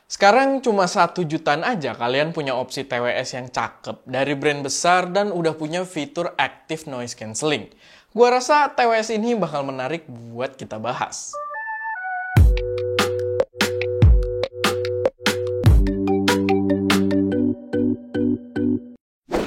Sekarang cuma 1 jutaan aja kalian punya opsi TWS yang cakep dari brand besar dan udah punya fitur Active Noise Cancelling. Gua rasa TWS ini bakal menarik buat kita bahas.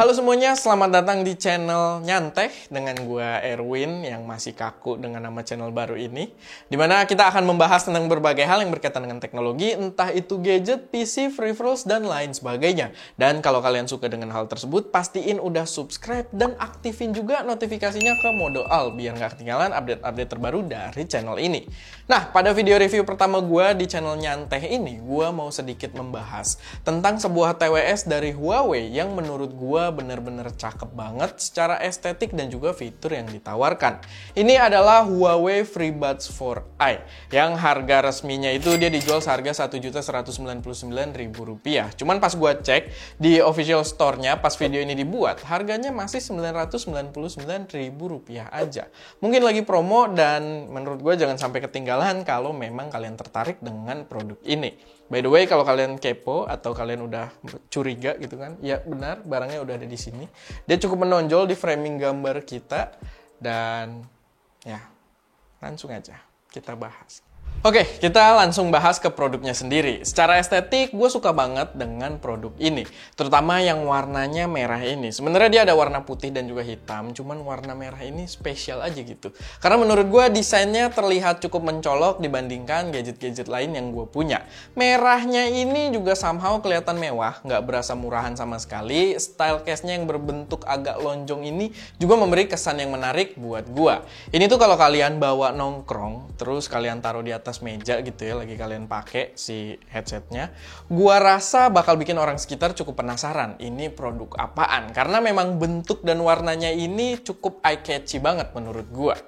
Halo semuanya, selamat datang di channel Nyanteh dengan gua Erwin yang masih kaku dengan nama channel baru ini, dimana kita akan membahas tentang berbagai hal yang berkaitan dengan teknologi, entah itu gadget, PC, peripherals, dan lain sebagainya. Dan kalau kalian suka dengan hal tersebut, pastiin udah subscribe dan aktifin juga notifikasinya ke mode all biar nggak ketinggalan update-update terbaru dari channel ini. Nah, pada video review pertama gua di channel Nyanteh ini, gua mau sedikit membahas tentang sebuah TWS dari Huawei yang menurut gua bener-bener cakep banget secara estetik dan juga fitur yang ditawarkan. Ini adalah Huawei FreeBuds 4i yang harga resminya itu dia dijual seharga Rp1.199.000. Cuman pas gua cek di official store-nya pas video ini dibuat, harganya masih Rp999.000 aja. Mungkin lagi promo dan menurut gua jangan sampai ketinggalan kalau memang kalian tertarik dengan produk ini. By the way, kalau kalian kepo atau kalian udah curiga gitu kan, ya benar, barangnya udah ada di sini. Dia cukup menonjol di framing gambar kita dan ya, langsung aja kita bahas. Oke, kita langsung bahas ke produknya sendiri. Secara estetik, gue suka banget dengan produk ini. Terutama yang warnanya merah ini. Sebenarnya dia ada warna putih dan juga hitam, cuman warna merah ini spesial aja gitu. Karena menurut gue desainnya terlihat cukup mencolok dibandingkan gadget-gadget lain yang gue punya. Merahnya ini juga somehow kelihatan mewah, nggak berasa murahan sama sekali. Style case-nya yang berbentuk agak lonjong ini juga memberi kesan yang menarik buat gue. Ini tuh kalau kalian bawa nongkrong, terus kalian taruh di atas meja gitu ya, lagi kalian pakai si headsetnya, gua rasa bakal bikin orang sekitar cukup penasaran ini produk apaan, karena memang bentuk dan warnanya ini cukup eye-catchy banget menurut gua.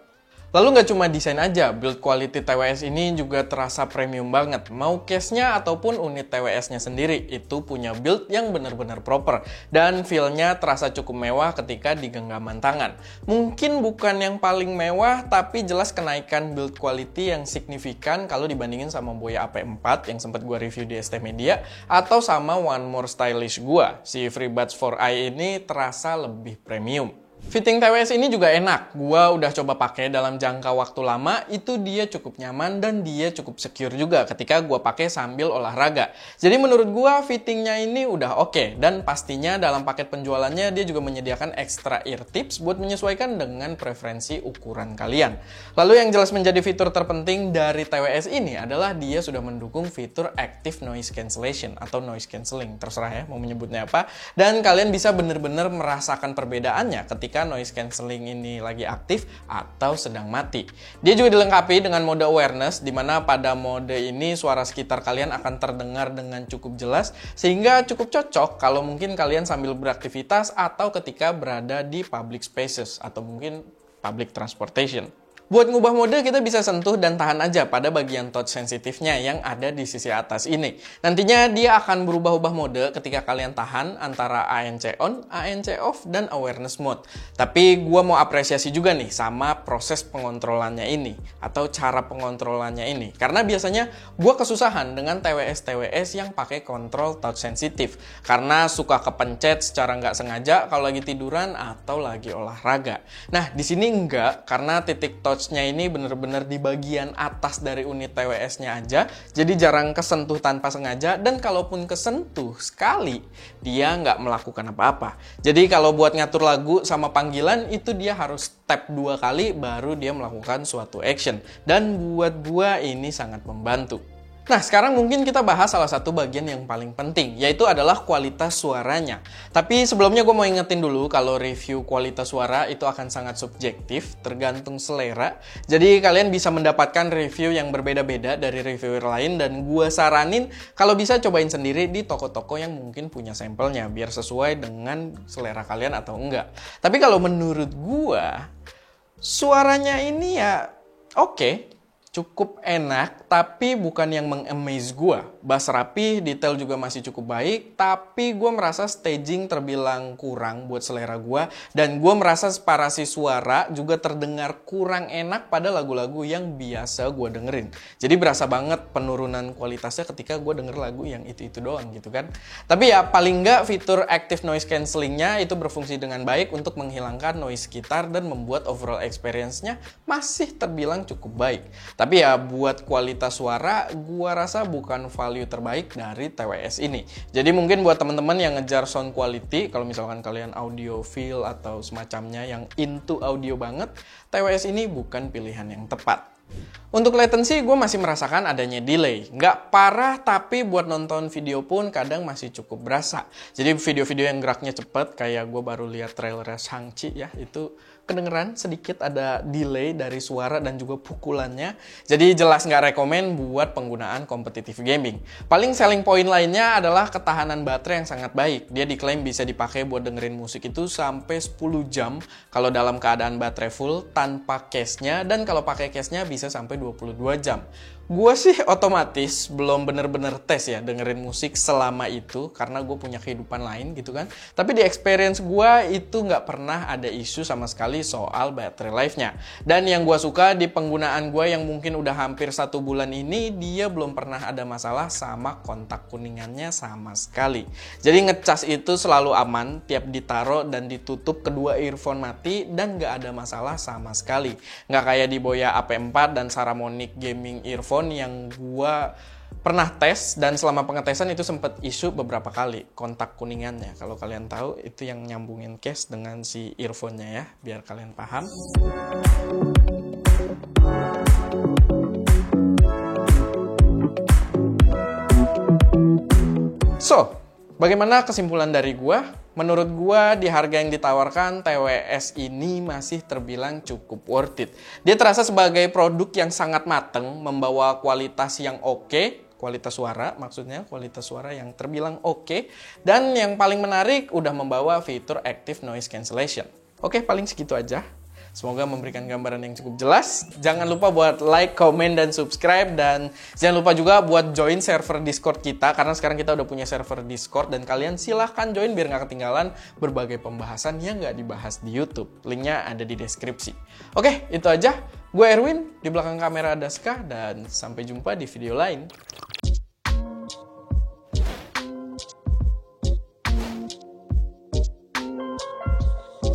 Lalu nggak cuma desain aja, build quality TWS ini juga terasa premium banget. Mau case-nya ataupun unit TWS-nya sendiri, itu punya build yang benar-benar proper. Dan feel-nya terasa cukup mewah ketika di genggaman tangan. Mungkin bukan yang paling mewah, tapi jelas kenaikan build quality yang signifikan kalau dibandingin sama Boya AP4 yang sempat gua review di ST Media, atau sama One More Stylish gua. Si FreeBuds 4i ini terasa lebih premium. Fitting TWS ini juga enak, gua udah coba pakai dalam jangka waktu lama, itu dia cukup nyaman dan dia cukup secure juga ketika gua pakai sambil olahraga. Jadi menurut gua fittingnya ini udah oke, dan pastinya dalam paket penjualannya dia juga menyediakan extra ear tips buat menyesuaikan dengan preferensi ukuran kalian. Lalu yang jelas menjadi fitur terpenting dari TWS ini adalah dia sudah mendukung fitur Active Noise Cancellation atau Noise Cancelling, terserah ya mau menyebutnya apa, dan kalian bisa bener-bener merasakan perbedaannya ketika noise cancelling ini lagi aktif atau sedang mati. Dia juga dilengkapi dengan mode awareness, di mana pada mode ini suara sekitar kalian akan terdengar dengan cukup jelas, sehingga cukup cocok kalau mungkin kalian sambil beraktivitas atau ketika berada di public spaces atau mungkin public transportation. Buat ngubah mode, kita bisa sentuh dan tahan aja pada bagian touch sensitifnya yang ada di sisi atas ini. Nantinya dia akan berubah-ubah mode ketika kalian tahan antara ANC on, ANC off, dan awareness mode. Tapi gua mau apresiasi juga nih sama proses pengontrolannya ini, atau cara pengontrolannya ini. Karena biasanya gua kesusahan dengan TWS-TWS yang pakai kontrol touch sensitif. Karena suka kepencet secara nggak sengaja kalau lagi tiduran atau lagi olahraga. Nah, di sini enggak, karena titik touch ini bener-bener di bagian atas dari unit TWS-nya aja, jadi jarang kesentuh tanpa sengaja, dan kalaupun kesentuh sekali, dia nggak melakukan apa-apa. Jadi kalau buat ngatur lagu sama panggilan, itu dia harus tap 2 kali baru dia melakukan suatu action, dan buat gua ini sangat membantu. Nah, sekarang mungkin kita bahas salah satu bagian yang paling penting, yaitu adalah kualitas suaranya. Tapi sebelumnya gue mau ingetin dulu kalau review kualitas suara itu akan sangat subjektif, tergantung selera. Jadi kalian bisa mendapatkan review yang berbeda-beda dari reviewer lain, dan gue saranin kalau bisa cobain sendiri di toko-toko yang mungkin punya sampelnya, biar sesuai dengan selera kalian atau enggak. Tapi kalau menurut gue, suaranya ini ya oke. cukup enak, tapi bukan yang meng-amaze gue. Bass rapi, detail juga masih cukup baik, tapi gue merasa staging terbilang kurang buat selera gue, dan gue merasa separasi suara juga terdengar kurang enak pada lagu-lagu yang biasa gue dengerin. Jadi berasa banget penurunan kualitasnya ketika gue denger lagu yang itu-itu doang gitu kan. Tapi ya paling nggak fitur active noise cancellingnya itu berfungsi dengan baik untuk menghilangkan noise sekitar dan membuat overall experience-nya masih terbilang cukup baik. Tapi ya buat kualitas suara, gua rasa bukan value terbaik dari TWS ini. Jadi mungkin buat teman-teman yang ngejar sound quality, kalau misalkan kalian audiophile atau semacamnya yang into audio banget, TWS ini bukan pilihan yang tepat. Untuk latency, gue masih merasakan adanya delay. Nggak parah, tapi buat nonton video pun kadang masih cukup berasa. Jadi video-video yang geraknya cepet, kayak gue baru lihat trailernya Shang-Chi ya, itu kedengeran sedikit ada delay dari suara dan juga pukulannya. Jadi jelas nggak rekomen buat penggunaan competitive gaming. Paling selling point lainnya adalah ketahanan baterai yang sangat baik. Dia diklaim bisa dipakai buat dengerin musik itu sampai 10 jam kalau dalam keadaan baterai full tanpa case-nya, dan kalau pakai case-nya bisa sampai 22 jam. Gue sih otomatis belum bener-bener tes ya dengerin musik selama itu karena gue punya kehidupan lain gitu kan. Tapi di experience gue itu nggak pernah ada isu sama sekali soal battery life-nya. Dan yang gue suka di penggunaan gue yang mungkin udah hampir 1 bulan ini, dia belum pernah ada masalah sama kontak kuningannya sama sekali. Jadi ngecas itu selalu aman, tiap ditaro dan ditutup kedua earphone mati dan nggak ada masalah sama sekali. Nggak kayak di Boya AP4 dan Saramonic Gaming Earphone yang gua pernah tes, dan selama pengetesan itu sempat isu beberapa kali kontak kuningannya. Kalau kalian tahu itu yang nyambungin case dengan si earphone-nya ya, biar kalian paham. So, bagaimana kesimpulan dari gua? Menurut gua di harga yang ditawarkan TWS ini masih terbilang cukup worth it. Dia terasa sebagai produk yang sangat mateng, membawa kualitas yang oke, kualitas suara maksudnya, kualitas suara yang terbilang oke, dan yang paling menarik udah membawa fitur active noise cancellation. Oke, paling segitu aja. Semoga memberikan gambaran yang cukup jelas. Jangan lupa buat like, comment, dan subscribe. Dan jangan lupa juga buat join server Discord kita, karena sekarang kita udah punya server Discord. Dan kalian silahkan join biar nggak ketinggalan berbagai pembahasan yang nggak dibahas di YouTube. Linknya ada di deskripsi. Oke, itu aja. Gue Erwin, di belakang kamera ada Ska, dan sampai jumpa di video lain.